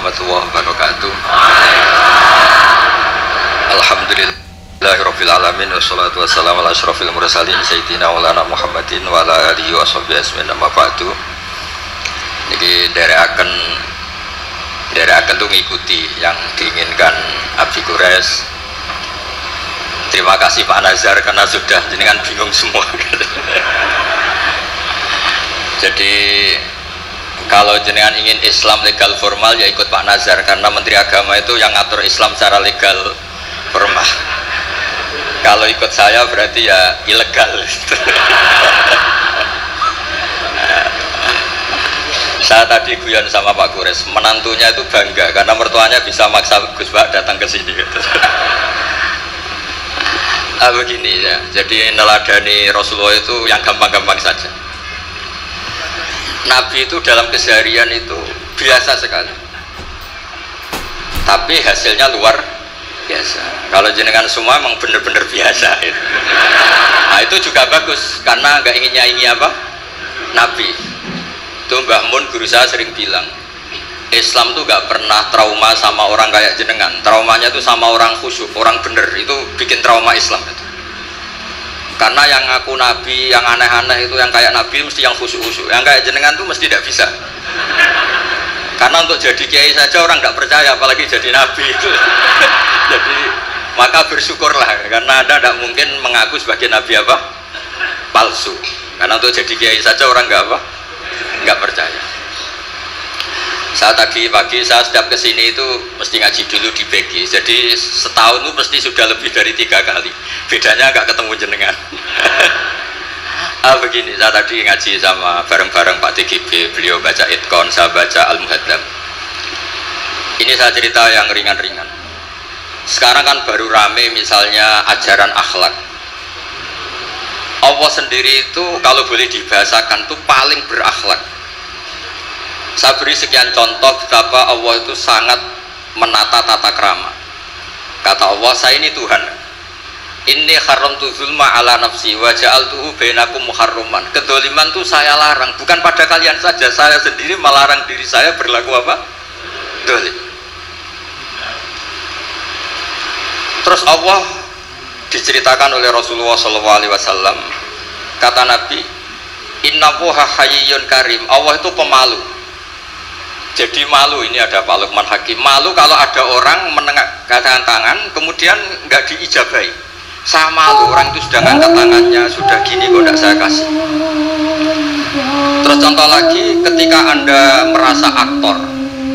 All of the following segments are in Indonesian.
warahmatullahi wabarakatuh. Alhamdulillahirabbil alamin wassalatu wassalamu ala asyrofil mursalin sayyidina maulana Muhammadin wa ala alihi washabbihi ajmain amma ba'du. Niki derekaken tuh ngikuti yang diinginkan Abi Quraisy. Terima kasih Pak Nazar karena sudah jenengan bingung semua. Jadi kalau jenengan ingin Islam legal formal ya ikut Pak Nazar, karena Menteri Agama itu yang ngatur Islam secara legal formal. Kalau ikut saya berarti ya ilegal. Saya tadi guyon sama Pak Quraisy, menantunya itu bangga karena mertuanya bisa maksa Gus Pak datang ke sini. Begini ya, jadi neladani Rasulullah itu yang gampang-gampang saja. Nabi itu dalam keseharian itu biasa sekali, tapi hasilnya luar biasa. Kalau jenengan semua memang benar-benar biasa itu. Nah itu juga bagus karena nggak ingin nyaingi apa Nabi. Itu Mbah Mun guru saya sering bilang, Islam tuh nggak pernah trauma sama orang kayak jenengan. Traumanya tuh sama orang khusyuk, orang bener, itu bikin trauma Islam itu. Karena yang ngaku Nabi, yang aneh-aneh itu, yang kayak Nabi mesti yang khusyuk-khusyuk, yang kayak jenengan tuh mesti tidak bisa. Karena untuk jadi kiai saja orang tidak percaya, apalagi jadi Nabi itu. Jadi maka bersyukurlah, karena Anda tidak mungkin mengaku sebagai Nabi apa? Palsu. Karena untuk jadi kiai saja orang nggak percaya. Saat tadi pagi saya setiap kesini itu mesti ngaji dulu di BG, jadi setahun itu mesti sudah lebih dari 3 kali. Bedanya nggak ketemu jenengan. Begini, saya tadi ngaji sama bareng-bareng Pak TGB, beliau baca Itkon, saya baca Al-Muhaddam. Ini saya cerita yang ringan-ringan. Sekarang kan baru rame misalnya ajaran akhlak. Allah sendiri itu kalau boleh dibahasakan tuh paling berakhlak. Saya beri sekian contoh betapa Allah itu sangat menata tata krama. Kata Allah, saya ini Tuhan. Inni haramtu zulma ala nafsi wa ja'altuhu bainakum muharraman. Kedzaliman itu saya larang, bukan pada kalian saja, saya sendiri melarang diri saya berlaku apa? Dolim. Terus Allah diceritakan oleh Rasulullah SAW. Kata Nabi, innallaha hayyun karim. Allah itu pemalu. Jadi malu, ini ada Pak Lukman Hakim, malu kalau ada orang mengangkat tangan kemudian nggak diijabahi. Saya malu, orang itu sudah ngangkat tangannya, sudah gini kok tidak saya kasih. Terus contoh lagi, ketika Anda merasa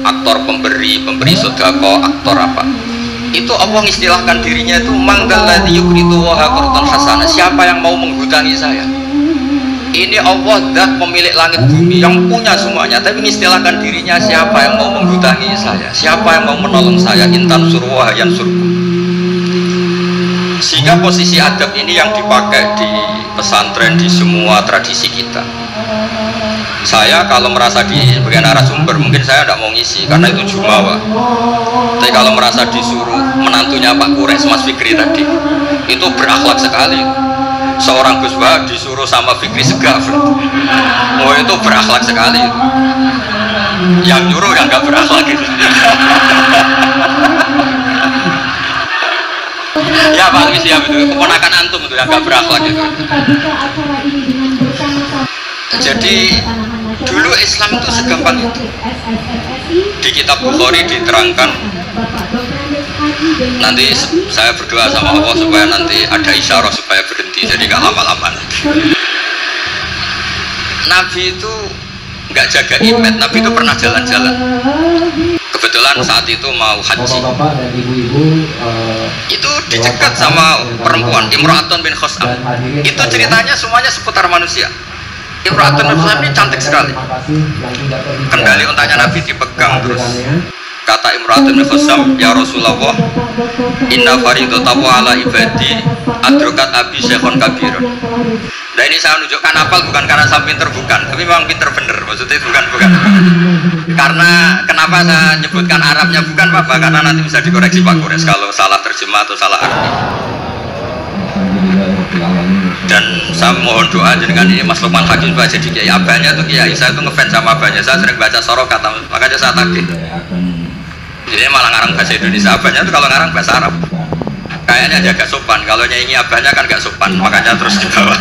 aktor pemberi sedekah, aktor apa, itu Allah istilahkan dirinya itu mangdalladzi yuqridu wa qardan hasanah. Siapa yang mau menghutangi saya? Ini Allah zat pemilik langit bumi yang punya semuanya, tapi mengistilahkan dirinya siapa yang mau menghutangi saya, siapa yang mau menolong saya, intan surwah yang surku. Sehingga posisi adab ini yang dipakai di pesantren, di semua tradisi kita. Saya kalau merasa di sebagai narasumber mungkin saya tidak mau ngisi karena itu jumawa, tapi kalau merasa disuruh menantunya Pak Quraisy, Mas Fikri tadi, itu berakhlak sekali. Seorang Gus Bah disuruh sama Fikri Segaf, oh itu berakhlak sekali. Yang nyuruh yang nggak berakhlak gitu. Ya Pak Luis, ya itu keponakan antum itu yang nggak berakhlak gitu. Jadi dulu Islam itu segampang itu. Di kitab Bukhari diterangkan, nanti saya berdoa sama Allah supaya nanti ada isyarah supaya berhenti, jadi nggak lama-lama. Nabi itu nggak jaga imet, Nabi itu pernah jalan-jalan. Kebetulan saat itu mau haji, itu dicegat sama perempuan Imra'atun bin Khos'am. Itu ceritanya semuanya seputar manusia. Imra'atun bin Khos'am ini cantik sekali. Kendali untanya Nabi dipegang terus. Kata Imra'atun bin Khos'am, ya Rasulullah, inna faridatahu ala ibadi adrokat abi syekhon kabirun. Nah ini saya menunjukkan hafal bukan karena saya pinter, bukan, tapi memang pinter bener, maksudnya bukan. Karena kenapa saya nyebutkan Arabnya bukan apa, karena nanti bisa dikoreksi Pak Quraisy kalau salah terjemah atau salah arti. Dan saya mohon doa dengan ini Mas Lukman Hakim jadi kiai. Abahnya tuh kiai, saya tuh ngefans sama abahnya, saya sering baca sorokat, makanya saya tagih. Jadi malah ngarang bahasa Indonesia, abahnya itu kalau ngarang bahasa Arab. Kayaknya dia agak sopan, kalau nyanyi abahnya kan gak sopan, makanya terus di bawah.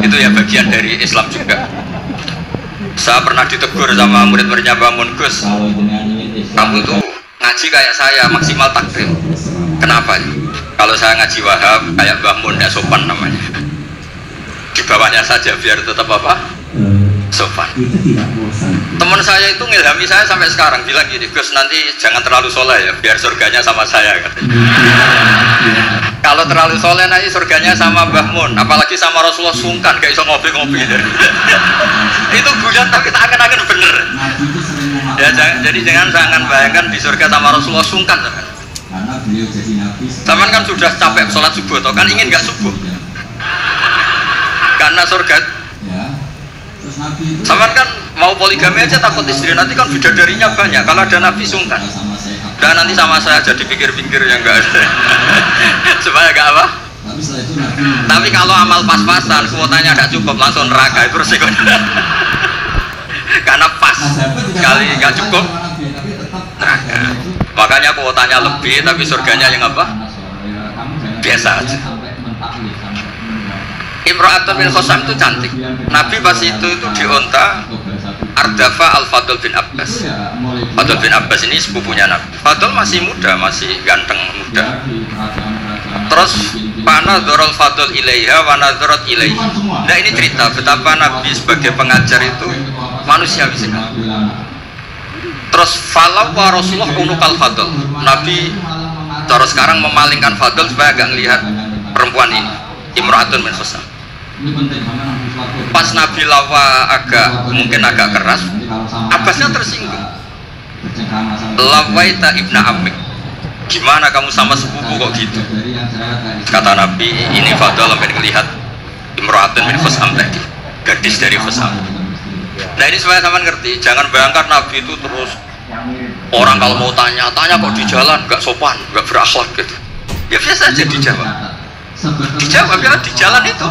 Itu ya bagian dari Islam juga. Saya pernah ditegur sama murid-muridnya Mbah Mun, Gus, kamu tuh ngaji kayak saya, maksimal takrim. Kenapa? Kalau saya ngaji Wahab, kayak Mbah Mun, gak sopan namanya. Di bawahnya saja, biar tetap apa? Sopan. Teman saya itu ngilhami saya sampai sekarang, bilang gini, Gus nanti jangan terlalu soleh ya, biar surganya sama saya. Kalau terlalu soleh nanti surganya sama Mbah Mun, apalagi sama Rasulullah sungkan, kayak iso ngopi-ngopi. Itu guyon tapi tak angen-angen bener. Ya, jadi jangan bayangkan di surga sama Rasulullah sungkan. Zaman kan sudah capek sholat subuh, atau kan ingin nggak subuh? Karena surga. Sama kan mau poligami aja takut istri, nanti kan bidadarinya banyak. Kalau ada Nabi sungkan. Dan nanti sama saya jadi pikir-pikir yang enggak ada. Supaya enggak apa? Tapi kalau amal pas-pasan, kuotanya enggak cukup, langsung neraka, itu resikonya. Karena pas, kali enggak cukup, neraka. Makanya kuotanya lebih, tapi surganya yang apa? Biasa aja. Imra'atun bin Khosam itu cantik. Nabi pas itu dionta Ardafa Al-Fadl bin Abbas. Fadl bin Abbas ini sepupunya Nabi. Fadl masih muda, masih ganteng muda. Terus panadharul Fadl ilaiha wa nadharat ilaihi. Nah ini cerita betapa Nabi sebagai pengajar itu manusiawi sekali. Terus falau wa Rasulullah unukal Fadl. Nabi terus sekarang memalingkan Fadl supaya agak melihat perempuan ini, Imra'atun bin Khosam. Pas Nabi lawa mungkin agak keras, Abbasnya tersinggung. Lawaita ibna Amik, gimana kamu sama sepupu kok gitu? Kata Nabi, ini Fadl sampai melihat Imra'atun bin Khosam tadi, gadis dari Khosam. Nah ini supaya sama ngerti, jangan bayangkan Nabi itu terus orang kalau mau tanya kok di jalan nggak sopan, nggak berakhlak gitu. Ya biasa aja dijawab. Dijawab ya di jalan itu.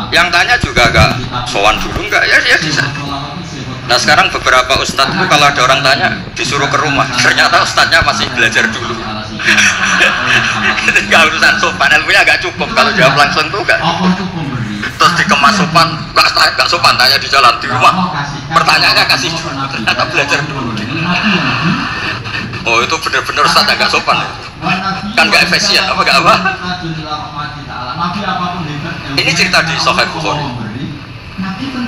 Yang tanya juga agak sowan dulu enggak ya bisa. Nah sekarang beberapa ustadz itu kalau ada orang tanya disuruh ke rumah, ternyata ustadznya masih belajar dulu. Ketika urusan sopan ilmunya agak cukup, kalau jawab langsung tuh enggak. Terus dikemas sopan, enggak sopan tanya di jalan, di rumah. Pertanyaannya kasih dulu, ternyata belajar dulu. Oh itu benar-benar ustadz agak sopan. Kan gak efisien, apa gak apa? Ini cerita di Sahih Bukhari.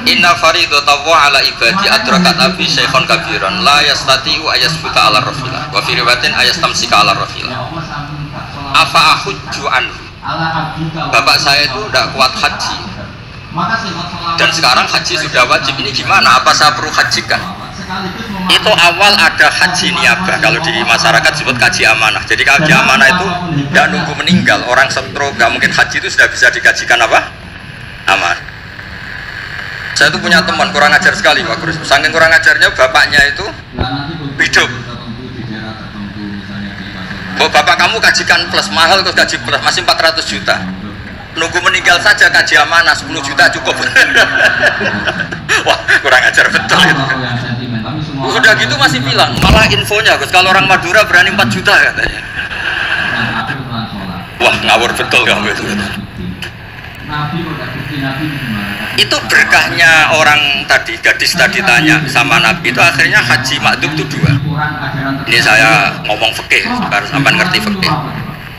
Inna faridatallahi ala ibadi adrakat abi syaikhan kabiran la yastati'u ayasbuta ala rafilah wa fi riwayatin ayastamsika ala rafilah. Afa ahujju anhu. Bapak saya itu tidak kuat haji. Dan sekarang haji sudah wajib. Ini gimana? Apa saya perlu hajikan? Itu awal ada haji niabah, kalau di masyarakat disebut kaji amanah. Jadi kaji amanah itu tidak nunggu meninggal, orang stroke nggak mungkin haji itu sudah bisa dikajikan apa? Aman. Saya itu punya teman kurang ajar sekali Pak Krus. Saking kurang ajarnya bapaknya itu hidup. Oh, bapak kamu kajikan plus mahal, terus kaji plus masih 400 juta. Nunggu meninggal saja kaji amanah 10 juta cukup. Wah kurang ajar betul itu. Udah gitu masih bilang, malah infonya Gus, kalau orang Madura berani 4 juta katanya. Wah ngawur betul kamu itu. Itu berkahnya orang tadi, gadis tadi tanya sama Nabi itu akhirnya haji makdum itu 2. Ini saya ngomong fikih, harus sampai ngerti fikih.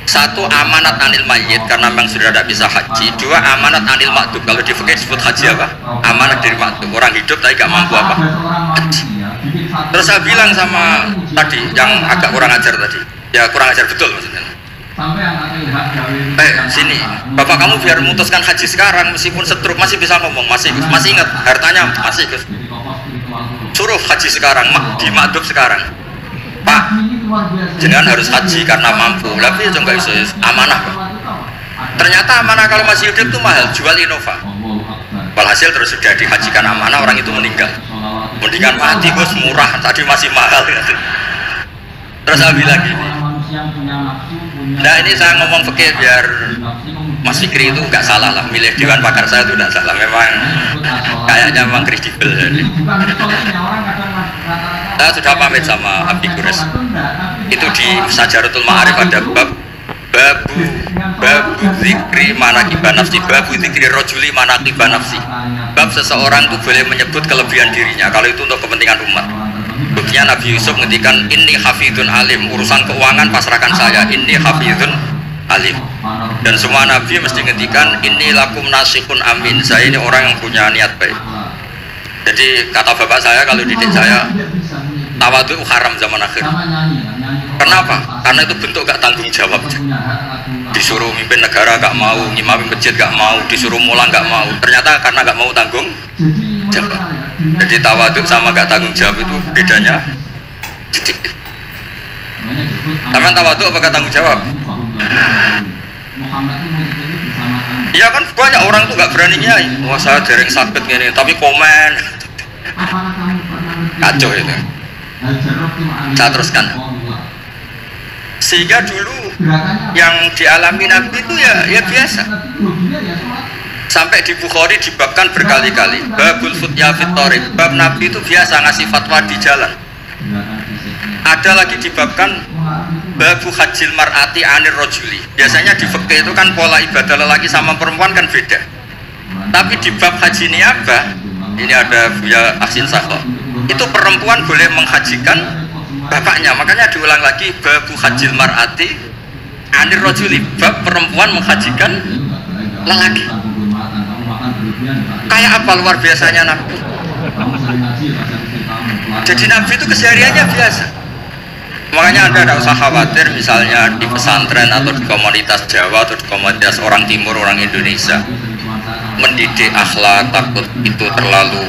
1 amanat anil mayyit karena memang sudah tidak bisa haji. 2 amanat anil makdum. Kalau di fikih disebut haji apa? Amanat dari makdum. Orang hidup tapi gak mampu apa? Haji. Terus saya bilang sama tadi yang agak kurang ajar tadi. Ya kurang ajar betul maksudnya. Sini, bapak kamu biar memutuskan haji sekarang meskipun stroke masih bisa ngomong, masih ingat hartanya masih suruh haji sekarang, di makdum sekarang. Pak, jangan harus haji karena mampu, tapi itu enggak bisa amanah. Ternyata amanah kalau masih hidup itu mahal, jual Innova. Walhasil terus sudah dihajikan amanah, orang itu meninggal. Mendingan mati bos, murah, tadi masih mahal. Terus saya bilang gini, nah ini saya ngomong fikih biar Mas Fikri itu nggak salah lah, milih dewan pakar saya itu nggak salah, memang kayaknya memang kredibel. Saya sudah pamit sama Abdi Gures. Itu di Sajaratul Ma'arif ada babu zikri manaqiban nafsi, babu zikri rajuli manaqiban nafsi. Bab seseorang itu boleh menyebut kelebihan dirinya kalau itu untuk kepentingan umat. Buktinya Nabi Yusuf ngendikan inni hafidun alim, urusan keuangan pasrahkan saya, inni hafidun alim. Dan semua nabi mesti ngendikan inni lakum nasihun amin, saya ini orang yang punya niat baik. Jadi kata bapak saya kalau didik saya, tawadhu haram zaman akhir. Kenapa? Karena itu bentuk gak tanggung jawab. Disuruh mimpin negara gak mau, ngimami masjid gak mau, disuruh mulang gak mau. Ternyata karena gak mau tanggung jawab. Jadi tawadhu sama gak tanggung jawab itu bedanya sedikit. Taman tawadhu apa gak tanggung jawab? Iya kan banyak orang tuh gak berani nyai. Wah saya dereng sakit gini, tapi komen. Kacau itu. Saya teruskan. Sehingga dulu yang dialami Nabi itu ya biasa. Sampai di Bukhari dibabkan berkali-kali. Babul futya fit thariq. Bab Nabi itu biasa ngasih fatwa di jalan. Ada lagi dibabkan babu hajil mar'ati anir rojuli. Biasanya di fikih itu kan pola ibadah lelaki sama perempuan kan beda. Tapi di bab haji niabah, ini ada Buya Ahsin Sakho, itu perempuan boleh menghajikan bapaknya. Makanya diulang lagi babu hajil mar'ati anir rojuli, bab perempuan menghajikan lelaki. Kayak apa luar biasanya Nabi. Jadi Nabi itu kesehariannya biasa. Makanya Anda tidak usah khawatir misalnya di pesantren atau di komunitas Jawa atau di komunitas orang Timur, orang Indonesia mendidik akhlak, takut itu terlalu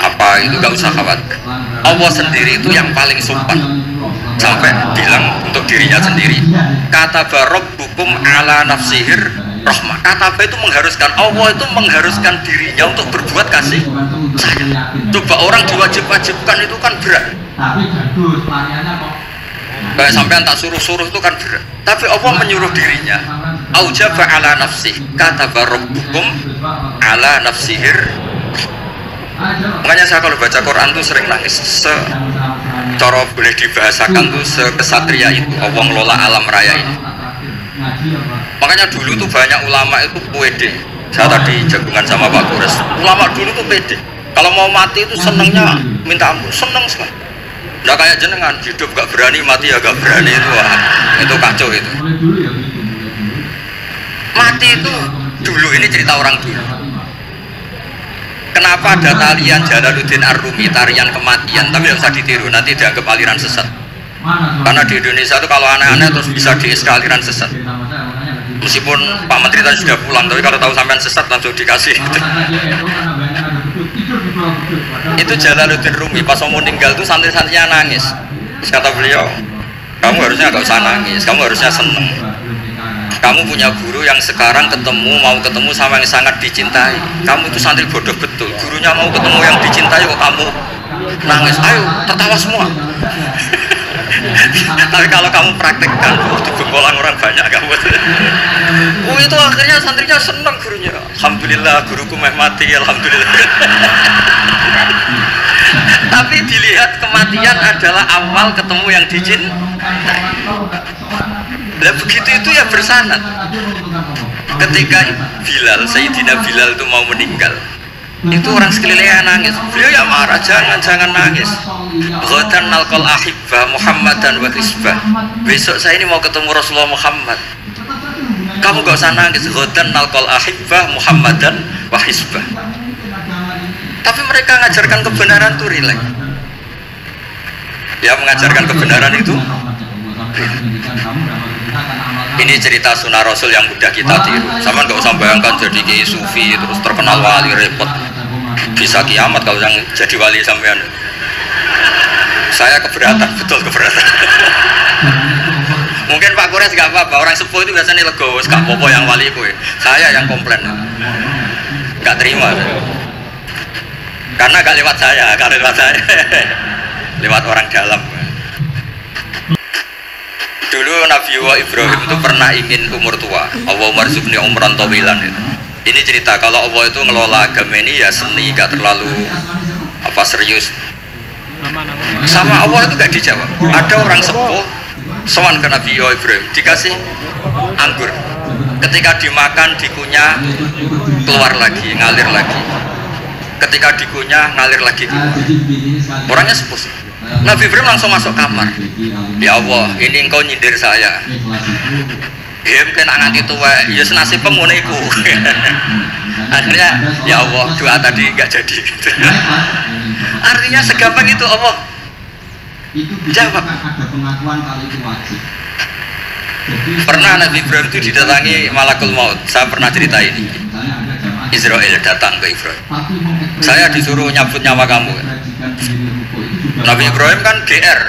apa, itu gak usah khawatir. Allah sendiri itu yang paling sopan, sampai bilang untuk dirinya sendiri, kata rabbukum ala nafsihir rahmah. Kata itu mengharuskan, Allah itu mengharuskan dirinya untuk berbuat kasih sayang. Coba orang diwajib-wajibkan itu kan berat. Kayak sampean tak suruh-suruh itu kan berat. Tapi Allah menyuruh dirinya. Aujaba ala nafsih, kata rabbukum ala nafsihir. Makanya saya kalau baca Quran tuh sering nangis. Cara boleh dibahasakan tuh sekesatria itu Allah ngelola alam raya ini. Makanya dulu tuh banyak ulama itu pede. Saya tadi jagungan sama Pak Gures. Ulama dulu tuh pede. Kalau mau mati itu senengnya minta ampun, seneng sekali. Nggak kayak jenengan, hidup gak berani, mati ya gak berani, itu kacau itu. Mati itu dulu, ini cerita orang dulu. Kenapa ada tarian Jalaluddin Ar-Rumi, tarian kematian, tapi tidak usah ditiru, nanti dianggap aliran sesat. Karena di Indonesia itu kalau aneh-aneh terus bisa di aliran sesat. Meskipun Pak Menteri tadi sudah pulang, tapi kalau tahu sampean sesat langsung dikasih. Itu Jalaluddin Rumi pas mau meninggal itu santri-santrinya nangis. Terus kata beliau, kamu harusnya gak usah nangis, kamu harusnya seneng. Kamu punya guru yang sekarang mau ketemu sama yang sangat dicintai. Kamu itu santri bodoh betul, gurunya mau ketemu yang dicintai kok kamu nangis. Ayo tertawa semua. Tapi kalau kamu praktekkan, itu bengkolan orang banyak kamu. Itu akhirnya santrinya senang gurunya. Alhamdulillah guruku mati, alhamdulillah. Tapi dilihat kematian adalah awal ketemu yang dicintai. Nah begitu itu ya bersanad. Ketika Bilal, Sayyidina Bilal itu mau meninggal, itu orang sekelilingnya nangis. Beliau ya marah, jangan nangis. Ghadan nalqal ahibbah Muhammadan wa hisbah. Besok saya ini mau ketemu Rasulullah Muhammad. Kamu gak usah nangis. Ghadan nalqal ahibbah Muhammadan wa hisbah. Tapi mereka mengajarkan kebenaran itu rileks. Ya mengajarkan kebenaran itu. Ini cerita sunnah Rasul yang mudah kita tiru. Sama gak usah bayangkan jadi kiai sufi terus terkenal wali, repot. Bisa kiamat kalau yang jadi wali sampean. Saya keberatan, betul keberatan. Mungkin Pak Gures gak apa-apa, orang sepuh itu biasanya legowo, gak apa-apa yang wali kue. Saya yang komplain, gak terima. Karena gak lewat saya, lewat orang dalam. Dulu Nabi Ibrahim itu pernah ingin umur tua. Allahumma rzuqni umran tawilan. Ini cerita kalau Allah itu ngelola agama ini ya seni, gak terlalu serius. sama Allah itu gak dijawab. Ada orang sepuh sowan ke Nabi Ibrahim dikasih anggur, ketika dimakan dikunyah keluar lagi, ngalir lagi, ketika dikunyah ngalir lagi keluar. Orangnya sepuh. Nabi Ibrahim langsung masuk kamar. Ya Allah, ini engkau nyindir saya. Ya mungkin nganti tua, ya senasib pemuniku. Akhirnya ya Allah, doa tadi nggak jadi. Artinya segampang itu Allah jawab. Pernah Nabi Ibrahim itu didatangi malakul maut. Saya pernah cerita ini. Israel datang ke Ibrahim. Saya disuruh nyabut nyawa kamu. Nabi Ibrahim kan GR.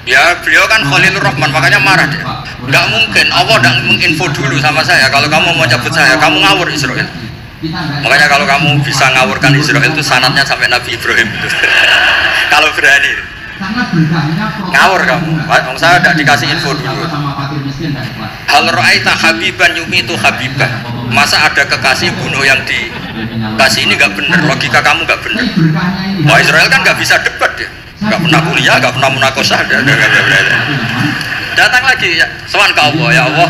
Ya beliau kan Khalilur Rahman, makanya marah dia. Nggak mungkin, Allah nggak menginfo dulu sama saya. Kalau kamu mau cabut saya, kamu ngawur Israel. Makanya kalau kamu bisa ngawurkan Israel itu sanatnya sampai Nabi Ibrahim. Kalau berani, ngawur kamu. Saya tidak dikasih info dulu. Hal ra'aita habiban yumitu habibah. Masa ada kekasih bunuh yang dikasih, ini nggak benar. Logika kamu nggak benar. Wah Israel kan nggak bisa debat dia. Nggak pernah kuliah, nggak pernah munakosah. Datang lagi, ya, sowan ke Allah, ya Allah.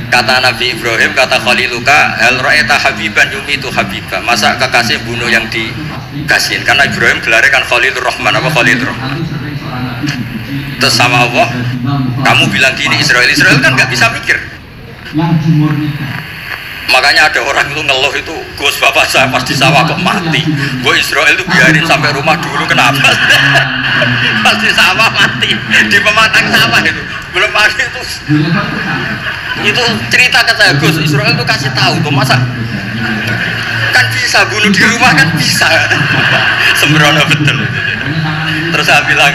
Kata Nabi Ibrahim, kata Khaliluka, hal ra'aita habiban yumitu habibah. Masa kekasih bunuh yang dikasihin? Karena Ibrahim gelarnya kan Khalilur Rahman, apa Khalilur Rahman. Terus sama Allah, kamu bilang gini, Israel kan nggak bisa mikir. Makanya ada orang itu ngeluh itu, Gus bapak saya pas di sawah kok mati. Gue Israel itu biarin sampai rumah dulu, kenapa? Pas di sawah mati, di pematang sawah itu belum pagi itu cerita ke saya, Gus Israel itu kasih tahu tuh, masa kan bisa bunuh di rumah kan bisa. Sembrono betul. Terus saya bilang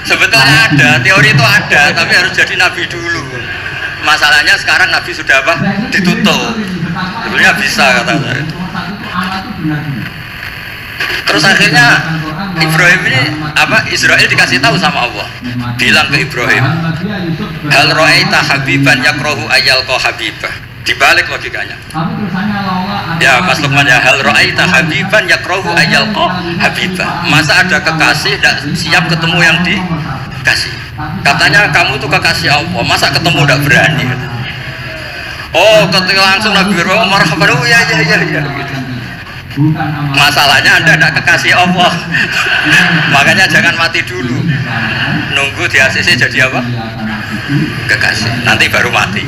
sebetulnya ada, teori itu ada, tapi harus jadi nabi dulu. Masalahnya sekarang nabi sudah apa? Ditutup. Sebenarnya bisa kata saya. Terus akhirnya Ibrahim ini apa? Israel dikasih tahu sama Allah. Bilang ke Ibrahim, hal ra'aita habiban yakrahu ayyalqa habibah. Dibalik logikanya. Ya Mas Lukman ya, hal ra'aita habiban yakrahu ayyalqa habibah. Masa ada kekasih tidak siap ketemu yang dikasih? Katanya kamu itu kekasih Allah, masa ketemu tidak berani? Oh, ketika langsung Nabi Ibrahim marhaban, oh ya gitu. Masalahnya Anda tidak kekasih Allah. Makanya jangan mati dulu. Nunggu di ACC jadi apa? Kekasih. Nanti baru mati.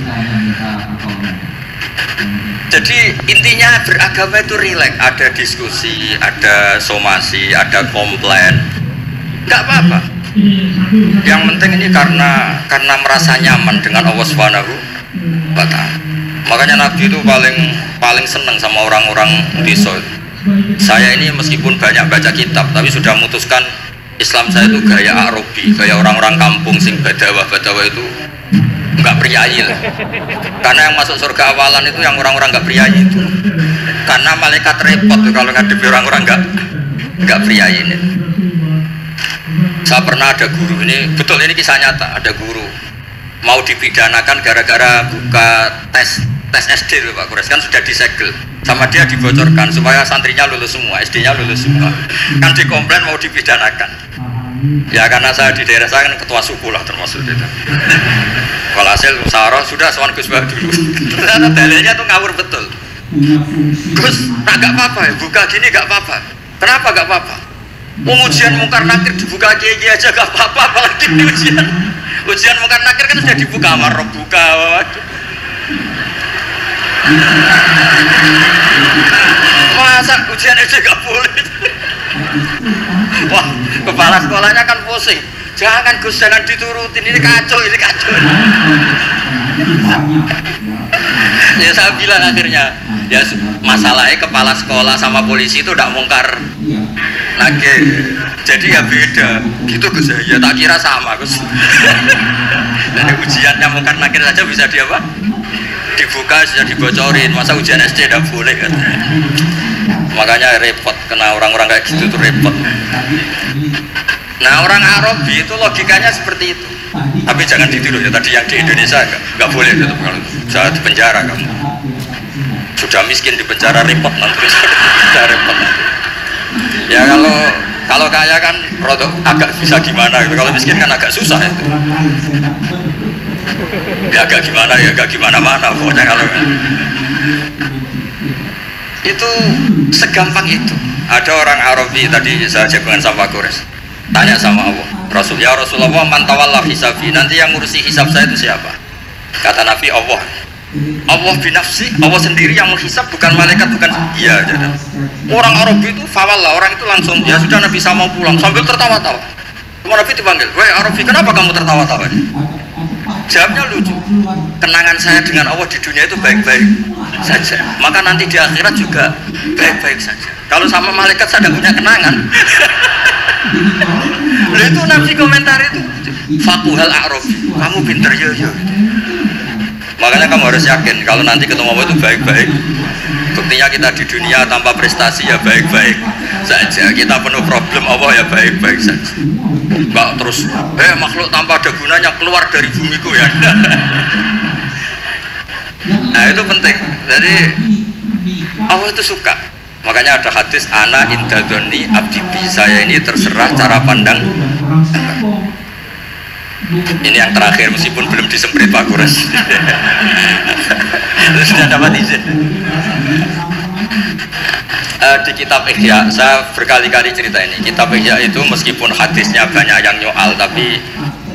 Jadi intinya beragama itu rileks, ada diskusi, ada somasi, ada komplain. Enggak apa-apa. Yang penting ini karena merasa nyaman dengan Allah Subhanahu wa Ta'ala. Makanya Nabi itu paling senang sama orang-orang desa. Saya ini meskipun banyak baca kitab, tapi sudah memutuskan Islam saya itu gaya Arabi, gaya orang-orang kampung sing badawa itu nggak priayi lah. Karena yang masuk surga awalan itu yang orang-orang nggak priayi itu. Karena malaikat repot tuh kalau ngadepi orang-orang nggak priayi ini. Saya pernah ada guru, ini betul, ini kisah nyata, ada guru mau dipidanakan gara-gara buka tes SD loh Pak Kures, kan sudah disegel sama dia, dibocorkan supaya santrinya lulus semua, SD-nya lulus semua, kan dikomplain mau dipidanakan. Ya karena saya di daerah saya kan ketua suku lah termasuk itu. Kalau hasil Sarah sudah soal Gus Bah dulu. Ternyata dalilnya tuh ngawur betul. Gus, nah gak apa-apa ya, buka gini gak apa-apa. Kenapa gak apa-apa? Ujian mungkar nakir dibuka kiai aja gak apa-apa, apalagi ujian mungkar nakir kan sudah dibuka, marah buka. Masa ujian aja gak boleh? Wah, kepala sekolahnya kan pusing. Jangan Gus, jangan diturutin, ini kacau. Ya saya bilang akhirnya, ya masalahnya kepala sekolah sama polisi itu tidak mungkar nakir. Jadi ya beda. Gitu Gus ya, tak kira sama Gus. Jadi ujiannya mungkar nakir saja bisa dibuka, sudah dibocorin. Masa ujian SD tidak boleh kan? Makanya repot, kena orang-orang kayak gitu tuh repot. Nah orang Arabi itu logikanya seperti itu. Tapi jangan ditiru ya, tadi yang di Indonesia nggak boleh gitu. Kalau saya di penjara kamu sudah miskin di penjara, repot nanti. Sudah repot nanti. Ya Kalau kaya kan agak bisa gimana gitu. Kalau miskin kan agak susah itu. Ya agak gimana ya agak gimana-mana pokoknya kalau itu segampang itu. Ada orang Arabi tadi saya jagungan sama Quraisy tanya sama Allah, ya Rasulullah, man tawalla hisabi, nanti yang ngurusi hisab saya itu siapa? Kata Nabi, Allah binafsi, Allah sendiri yang menghisab, bukan malaikat, bukan iya. Orang Arabi itu fawalla, orang itu langsung ya sudah Nabi saya mau pulang sambil tertawa-tawa. Cuma Nabi dipanggil, weh Arabi, kenapa kamu tertawa-tawa? Jawabnya lucu, kenangan saya dengan Allah di dunia itu baik-baik saja, maka nanti di akhirat juga baik-baik saja. Kalau sama malaikat saya tidak punya kenangan. Lalu itu Nabi komentar itu, fakuhal a'rafi, kamu pinter ya. Makanya kamu harus yakin kalau nanti ketemu Allah itu baik-baik. Buktinya kita di dunia tanpa prestasi ya baik-baik saja, kita penuh problem, Allah ya baik-baik saja. Enggak terus makhluk tanpa ada gunanya keluar dari bumiku ya. Nah itu penting. Jadi Allah itu suka. Makanya ada hadis ana indadoni abdibi, saya ini terserah cara pandang. Ini yang terakhir meskipun belum disemprit Pak Kures. Sudah dapat izin. Di kitab Ihya, saya berkali-kali cerita ini. Kitab Ihya itu meskipun hadisnya banyak yang nyoal, tapi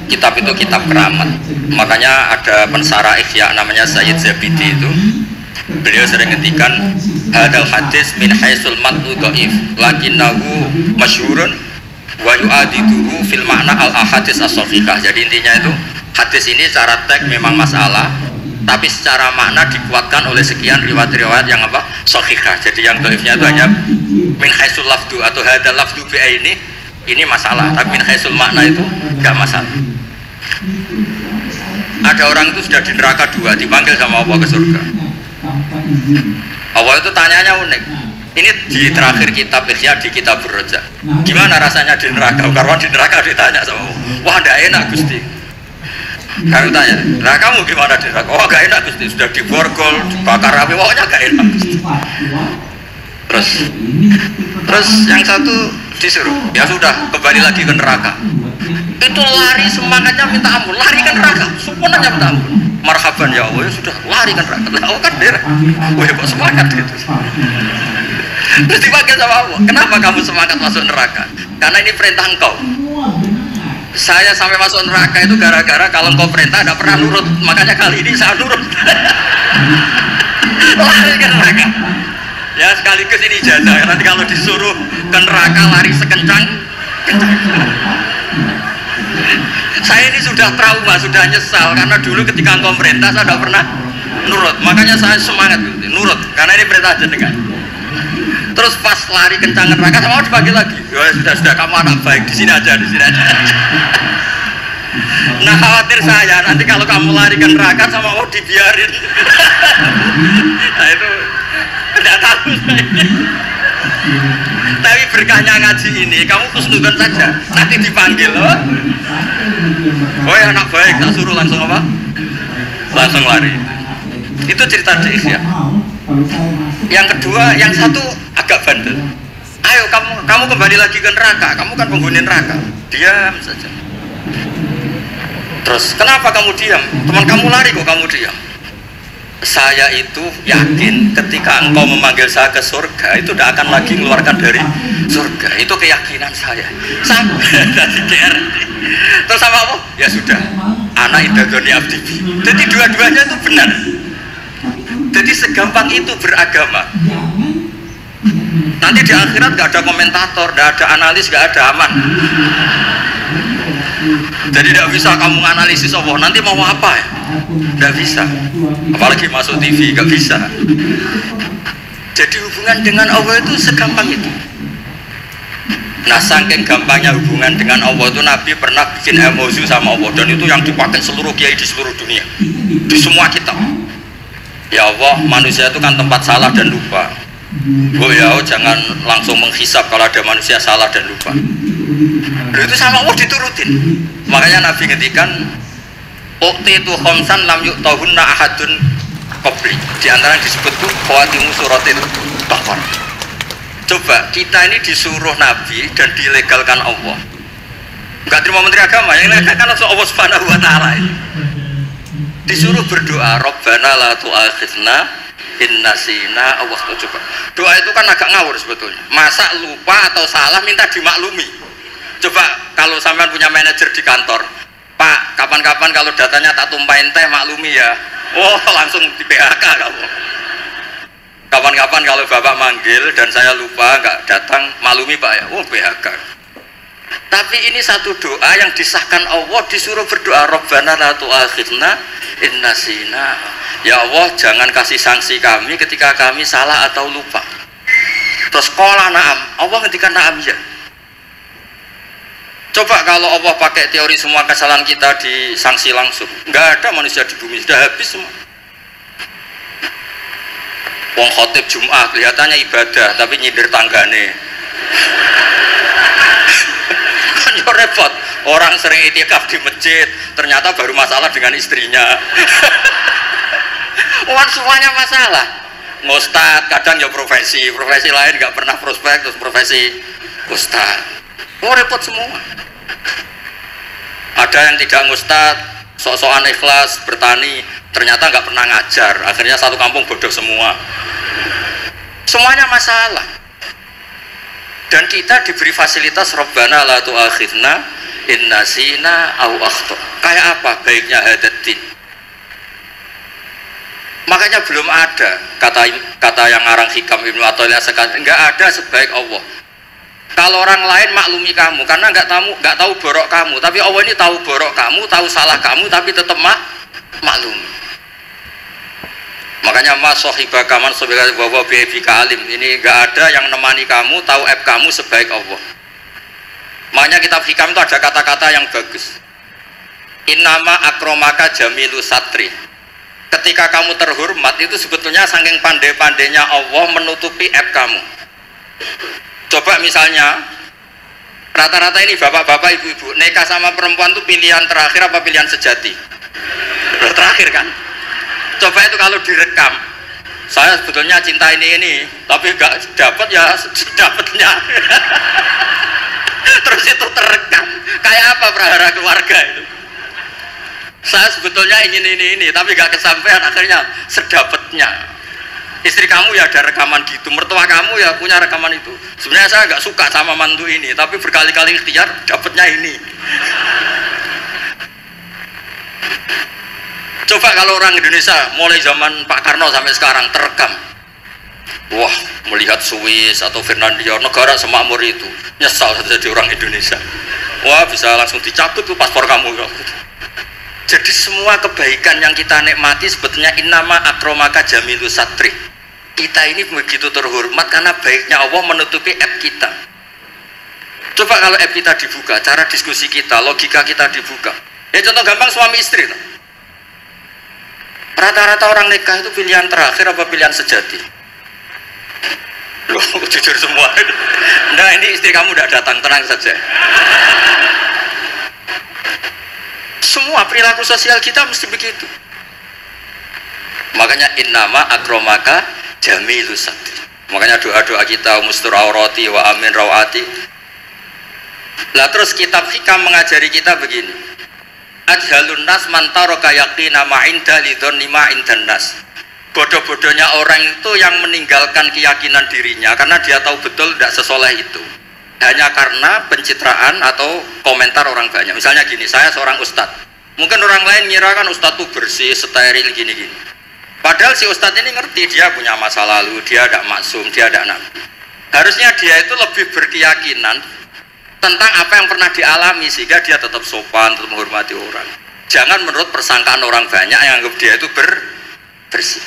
kitab itu kitab keramat. Makanya ada pensara Ihya namanya Sayyid Zabidi itu. Beliau sering ngendikan hadal hadis min haisul mat'u dhaif lakinnahu masyhurun wa yu'adiduhu fil makna al ahadits as-sahihah. Jadi intinya itu hadis ini secara teks memang masalah, tapi secara makna dikuatkan oleh sekian riwayat-riwayat yang apa? Sahihah. Jadi yang dhaifnya itu hanya min haisul lafdu atau hadal lafdu bi ini masalah, tapi min haisul makna itu enggak masalah. Ada orang itu sudah di neraka 2 dipanggil sama Allah ke surga. Allah itu tanyanya unik. Ini di terakhir kitab Ihya, di kitab Ar-Raja. Gimana rasanya di neraka? Karena di neraka ditanya sama Allah. Wah, enggak enak Gusti. Kami tanya, nerakamu gimana di neraka? Oh, enggak enak Gusti, sudah diborgol, dibakar api, pokoknya enggak enak Gusti. Terus yang satu disuruh, ya sudah kembali lagi ke neraka. Itu lari semangatnya minta ampun, lari ke neraka, semuanya minta ampun. Marhaban ya Allah, ya sudah lari ke neraka. Lah kan dia, wah kok semangat gitu. Terus dipanggil sama Allah, kenapa kamu semangat masuk neraka? Karena ini perintah engkau. Saya sampai masuk neraka itu gara-gara kalau engkau perintah tidak pernah nurut, makanya kali ini saya nurut. Lari ke neraka. Ya sekaligus ini ijazah, nanti kalau disuruh ke neraka lari sekencang saya ini sudah trauma, sudah nyesal karena dulu ketika engkau perintah saya tidak pernah nurut, makanya saya semangat nurut karena ini perintah jenengan. Terus pas lari kencang neraka sama mau dipanggil lagi, ya sudah kamu anak baik, di sini aja. Nah khawatir saya nanti kalau kamu lari ke neraka sama mau dibiarin. Nah itu tidak tahu saya. Tapi berkahnya ngaji ini kamu khusnudan saja, nanti dipanggil loh. Oh ya anak baik, tak suruh langsung apa? Langsung lari. Itu cerita di Ihya. Yang kedua, yang satu agak bandel. Ayo kamu kembali lagi ke neraka, kamu kan penghuni neraka. Diam saja. Terus kenapa kamu diam? Teman kamu lari kok kamu diam? Saya itu yakin ketika engkau memanggil saya ke surga itu tidak akan lagi mengeluarkan dari surga. Itu keyakinan saya. Terus sama apa? Ya sudah, anak indadoni abdi. Jadi dua-duanya itu benar. Jadi segampang itu beragama. Nanti di akhirat nggak ada komentator, nggak ada analis, nggak ada aman. Jadi tidak bisa kamu analisis Allah nanti mau apa ya? Tidak bisa. Apalagi masuk TV, nggak bisa. Jadi hubungan dengan Allah itu segampang itu. Nah saking gampangnya hubungan dengan Allah itu Nabi pernah bikin MOU sama Allah, dan itu yang dipakai seluruh kiai di seluruh dunia, di semua kitab. Ya Allah, manusia itu kan tempat salah dan lupa. Ya jangan langsung menghisap kalau ada manusia salah dan lupa. Itu sama Allah diturutin. Makanya Nabi ngendikan uqtitu khamsan lam yu'tahunna ahadun qabli. Di antara yang disebut itu khawatimu suratil Baqarah. Coba kita ini disuruh Nabi dan dilegalkan Allah. Enggak terima Menteri Agama, yang legalkan langsung Allah Subhanahu Wa Taala. Disuruh berdoa, Rabbana la tu'akhidna in nasina. Allah coba. Doa itu kan agak ngawur sebetulnya. Masa lupa atau salah minta dimaklumi. Coba kalau sampean punya manajer di kantor, Pak, kapan-kapan kalau datanya tak tumpahin teh maklumi ya. Oh, langsung di PHK kamu. Kapan-kapan kalau Bapak manggil dan saya lupa nggak datang, maklumi Pak ya. Oh, PHK. Tapi ini satu doa yang disahkan Allah, disuruh berdoa, Rabbana la tu'akhidna in nasina. Ya Allah, jangan kasih sanksi kami ketika kami salah atau lupa. Terus qala na'am, Allah ngendikan na'am ya. Coba kalau Allah pakai teori semua kesalahan kita disanksi langsung, nggak ada manusia di bumi, sudah habis semua. Wong khotib Jum'ah kelihatannya ibadah tapi nyindir tanggane. Kan yo repot. Orang sering itikaf di masjid, ternyata baru masalah dengan istrinya. Orang semuanya masalah. Ngustad kadang ya profesi lain nggak pernah prospek, terus profesi ustad. Oh repot semua. Ada yang tidak ngustad, sok-sokan ikhlas bertani, ternyata nggak pernah ngajar, akhirnya satu kampung bodoh semua. Semuanya masalah. Dan kita diberi fasilitas Rabbana la tu'akhidna in nasina au akhta. Kayak apa baiknya hadatin? Makanya belum ada kata yang ngarang Hikam Ibnu Athaillah sekali, enggak ada sebaik Allah. Kalau orang lain maklumi kamu karena enggak tahu borok kamu, tapi Allah ini tahu borok kamu, tahu salah kamu, tapi tetap maklumi. Makanya mas sohibaka man sohibaka bahwa bifika alim, ini enggak ada yang nemani kamu, tahu aib kamu sebaik Allah. Makanya kitab Hikam itu ada kata-kata yang bagus. Innama akromaka jamilu satri. Ketika kamu terhormat itu sebetulnya saking pandai-pandainya Allah menutupi aib kamu. Coba misalnya rata-rata ini bapak-bapak, ibu-ibu nikah sama perempuan itu pilihan terakhir apa pilihan sejati? Terakhir kan? Coba itu kalau direkam, saya sebetulnya cinta ini tapi nggak dapat ya dapatnya. Terus itu terekam, kayak apa prahara keluarga itu? Saya sebetulnya ingin ini tapi nggak kesampaian, akhirnya sedapatnya. Istri kamu ya ada rekaman gitu, mertua kamu ya punya rekaman itu. Sebenarnya saya nggak suka sama mantu ini, tapi berkali-kali ikhtiar dapatnya ini. Coba kalau orang Indonesia mulai zaman Pak Karno sampai sekarang terekam, wah melihat Swiss atau Finlandia, negara semakmur itu, nyesal jadi orang Indonesia. Wah bisa langsung dicabut tuh paspor kamu. Jadi semua kebaikan yang kita nikmati sebetulnya innama akromaka jamilu satri. Kita ini begitu terhormat karena baiknya Allah menutupi aib kita. Coba kalau aib kita dibuka, cara diskusi kita, logika kita dibuka. Ya contoh gampang suami istri. Rata-rata orang nikah itu pilihan terakhir apa pilihan sejati? Loh, jujur semua. Nah ini istri kamu udah datang, tenang saja. Semua perilaku sosial kita mesti begitu. Makanya innama akromaka jamilus satri. Makanya doa-doa kita mustur aurati wa amin rawati. Lah terus kitab Hikam mengajari kita begini. Ajhalun nas man taraka yaqina ma inda lidhonni ma indan nas. Bodoh-bodohnya orang itu yang meninggalkan keyakinan dirinya karena dia tahu betul tidak sesoleh itu. Hanya karena pencitraan atau komentar orang banyak. Misalnya gini, saya seorang ustadz. Mungkin orang lain ngira kan ustadz itu bersih, steril, gini-gini. Padahal si ustadz ini ngerti dia punya masa lalu, dia tidak maksum, dia tidak nabi. Harusnya dia itu lebih berkeyakinan tentang apa yang pernah dialami sehingga dia tetap sopan, tetap menghormati orang. Jangan menurut persangkaan orang banyak yang anggap dia itu bersih.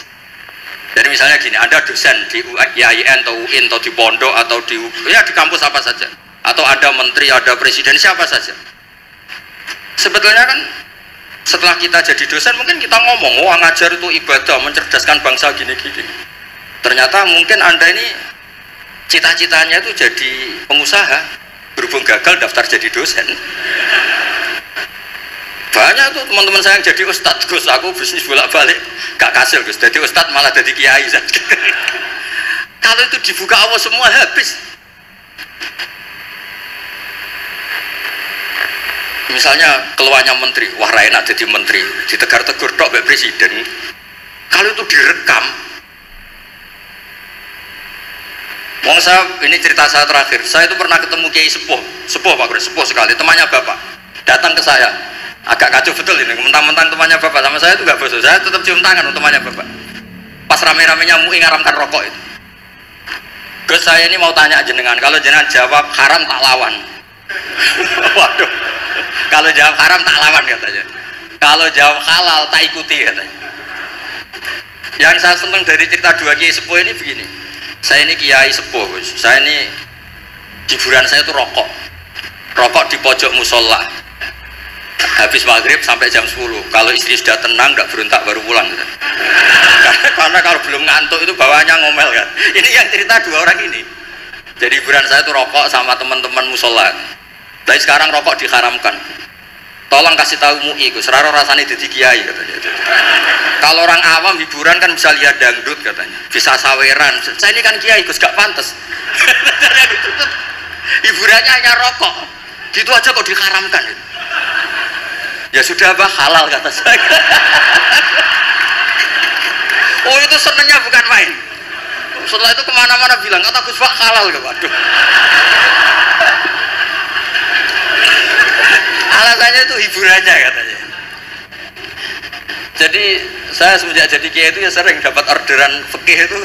Jadi misalnya gini, Anda dosen di IAIN atau UIN atau di pondok atau di kampus apa saja, atau ada menteri, ada presiden, siapa saja. Sebetulnya kan setelah kita jadi dosen mungkin kita ngomong, wah ngajar itu ibadah, mencerdaskan bangsa gini-gini. Ternyata mungkin Anda ini cita-citanya itu jadi pengusaha, berhubung gagal daftar jadi dosen. Banyak tuh teman-teman saya yang jadi ustadz, Gus, aku bisnis bolak-balik gak kasil Gus, jadi ustadz malah jadi kiai. Kalau itu dibuka Allah semua habis. Misalnya keluarnya menteri, wah enak jadi menteri, ditegar-tegur tok mbek presiden. Kalau itu direkam, ini cerita saya terakhir. Saya itu pernah ketemu Kiai Sepuh Pak Guru, sepuh sekali, temannya Bapak. Datang ke saya, agak kacau betul ini, mentang-mentang temannya Bapak sama saya itu nggak bosok. Saya tetap cium tangan untuk temannya Bapak. Pas rame-ramenya MUI ngaramkan rokok itu. Gus, saya ini mau tanya jenengan, kalau jenengan jawab haram tak lawan. Waduh, kalau jawab haram tak lawan katanya. Kalau jawab halal tak ikuti katanya. Yang saya senang dari cerita dua Kiai Sepuh ini begini. Saya ini Kiai Sepuh, Gus. Saya ini hiburan saya itu rokok di pojok musola. Habis maghrib sampai jam 10. Kalau istri sudah tenang, nggak berontak baru pulang. Gitu. Karena kalau belum ngantuk itu bawaannya ngomel kan. Ini yang cerita dua orang ini. Jadi hiburan saya itu rokok sama teman-teman musola. Tapi sekarang rokok diharamkan. Tolong kasih tahu MUI, Gus. Raro rasanya jadi kiai katanya. Kalau orang awam hiburan kan bisa lihat dangdut katanya, bisa saweran. Saya ini kan kiai, Gus, gak pantas. Hiburannya hanya rokok. Gitu aja kok diharamkan. Ya sudah bah, halal kata saya. Oh itu senengnya bukan main. Setelah itu kemana-mana bilang, kata Gus Pak halal. Waduh. Alasannya itu hiburannya katanya. Jadi saya semenjak jadi kiai itu ya sering dapat orderan fikih itu.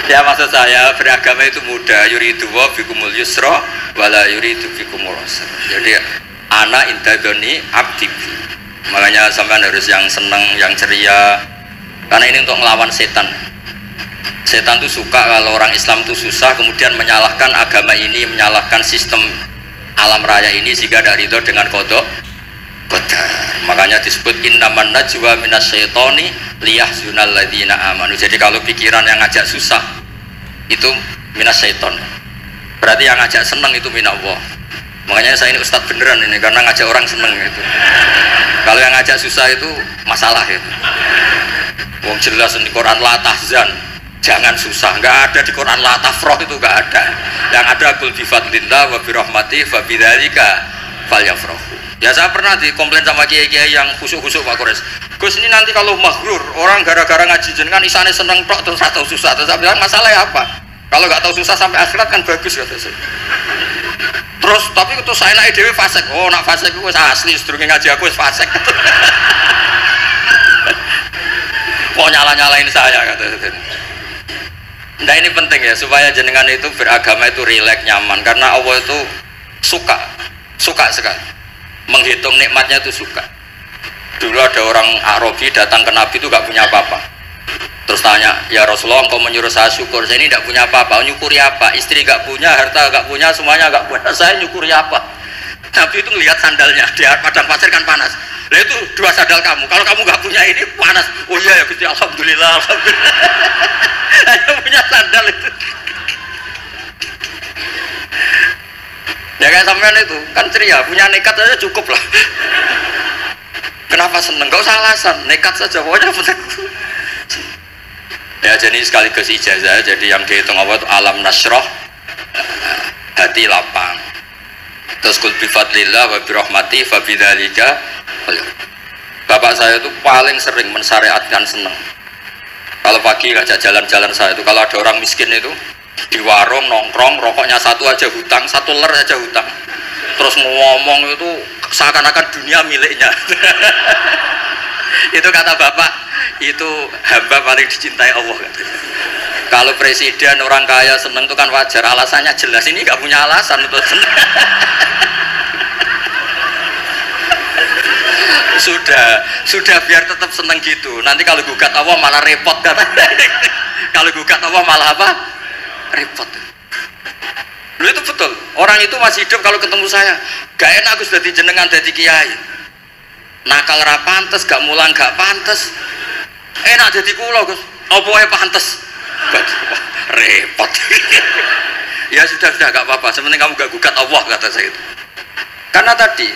Ya maksud saya beragama itu mudah. Yuridu wa bikumul yusra wala yuridu bikumul usra. Jadi ana intadoni abdi. Makanya sampean harus yang senang, yang ceria. Karena ini untuk melawan setan. Setan tuh suka kalau orang Islam tuh susah, kemudian menyalahkan agama ini, menyalahkan sistem alam raya ini sehingga dari itu dengan kodok. Makanya disebut innaman najwa minas syaitoni liyahzunal ladzina amanu. Jadi kalau pikiran yang ngajak susah itu minas syaiton. Berarti yang ngajak seneng itu minallah. Makanya saya ini ustadz beneran ini karena ngajak orang seneng itu. Kalau yang ngajak susah itu masalah itu. Wong jelas di Quran la tahzan, jangan susah. Enggak ada di Quran la tafrah, itu enggak ada. Yang ada qul bi fadlillah wa bi rahmati fa bidzalika falyafrahu. Ya saya pernah dikomplain sama kiai-kiai yang khusuk-khusuk Pak Kores. Gus ini nanti kalau maghrur, orang gara-gara ngaji jenengan isane seneng tok terus atau susah. Terus saya bilang masalahnya apa? Kalau nggak tahu susah sampai akhirat kan bagus kata saya. Terus tapi itu saya naik dewi fasek. Oh nak fasek itu asli, sedurunge ngaji aku fasek. Mau nyala-nyalain saya kata saya. Nah ini penting ya supaya jenengan itu beragama itu rileks nyaman karena Allah itu suka sekali. Menghitung nikmatnya itu suka. Dulu ada orang Arabi datang ke Nabi itu gak punya apa-apa. Terus tanya, ya Rasulullah engkau menyuruh saya syukur, saya ini gak punya apa-apa. Nyukuri apa? Istri gak punya, harta gak punya, semuanya gak punya, saya nyukuri apa? Nabi itu ngelihat sandalnya, di padang pasir kan panas. Nah itu dua sandal kamu, kalau kamu gak punya ini panas. Oh iya ya Gusti, alhamdulillah, alhamdulillah. Saya punya sandal itu. Ya kayak sampean itu kan ceria, punya nekat saja cukup lah. Kenapa seneng? Gak usah alasan, nekat saja pokoknya penting. Ya jadi sekaligus ijazah, jadi yang dihitung Allah itu alam nasroh, hati lapang. Terus kul bifadlillah wa birahmati fa bidzalika. Bapak saya itu paling sering mensyariatkan seneng. Kalau pagi ngajak jalan-jalan saya itu, kalau ada orang miskin itu di warung nongkrong rokoknya satu aja hutang, satu ler aja hutang, terus ngomong itu seakan-akan dunia miliknya. Itu kata bapak, itu hamba paling dicintai Allah katanya. Kalau presiden orang kaya seneng itu kan wajar, alasannya jelas, ini nggak punya alasan untuk seneng. sudah biar tetap seneng gitu, nanti kalau gugat Allah malah repot katanya. Kalau gugat Allah malah apa? Repot. Lu itu betul. Orang itu masih hidup kalau ketemu saya, gak enak aku sudah jenengan jadi kiai. Nakal ra pantes, gak mulang gak pantes. Enak jadi kula, Gus. Apa wae pantes. Repot. Ya sudah gak apa-apa. Sebenarnya kamu gak gugat Allah kata saya itu. Karena tadi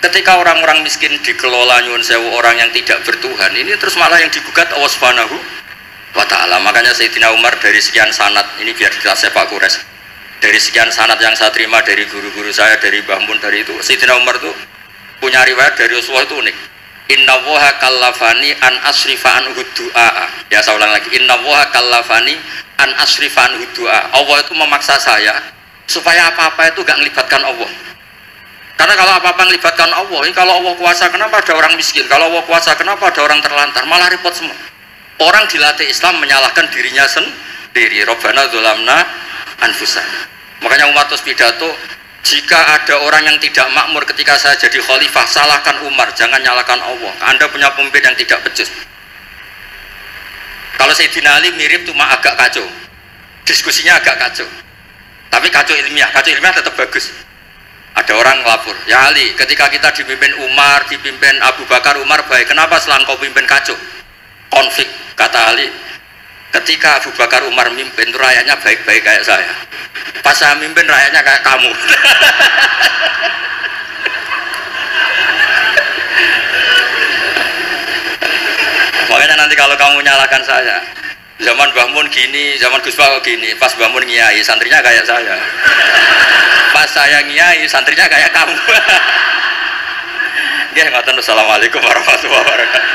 Ketika orang-orang miskin dikelola nyuwun sewu orang yang tidak bertuhan, ini terus malah yang digugat Allah Subhanahu wa ta'ala. Makanya Sayyidina Umar dari sekian sanad, ini biar jelas Pak Kures, dari sekian sanad yang saya terima dari guru-guru saya, dari Mbah Mun, dari itu Sayyidina Umar tuh punya riwayat dari Rasulullah itu unik. Inna woha kallafani an asrifa an hudu'a. Ya saya ulang lagi, inna woha kallafani an asrifa an hudu'a. Allah itu memaksa saya supaya apa-apa itu gak melibatkan Allah. Karena kalau apa-apa melibatkan Allah, ini kalau Allah kuasa kenapa ada orang miskin, kalau Allah kuasa kenapa ada orang terlantar, malah repot semua. Orang dilatih Islam menyalahkan dirinya sendiri. Robbana dzolamna anfusana. Makanya Umar terus pidato, jika ada orang yang tidak makmur ketika saya jadi khalifah, salahkan Umar, jangan nyalahkan Allah. Anda punya pemimpin yang tidak becus. Kalau Sayyidina Ali mirip cuma agak kacau, diskusinya agak kacau, tapi kacau ilmiah tetap bagus. Ada orang lapor, ya Ali, ketika kita dipimpin Umar, dipimpin Abu Bakar, Umar baik, kenapa setelah kau pimpin kacau? Konflik. Kata Ali, ketika Abu Bakar Umar mimpin itu rakyatnya baik-baik kayak saya, pas saya mimpin rakyatnya kayak kamu. Makanya nanti kalau kamu nyalakan saya, zaman Mbah Mun gini, zaman Gus Pak gini, pas Mbah Mun ngiyai santrinya kayak saya, pas saya ngiyai santrinya kayak kamu. Nggih, ngoten. Assalamualaikum warahmatullahi wabarakatuh.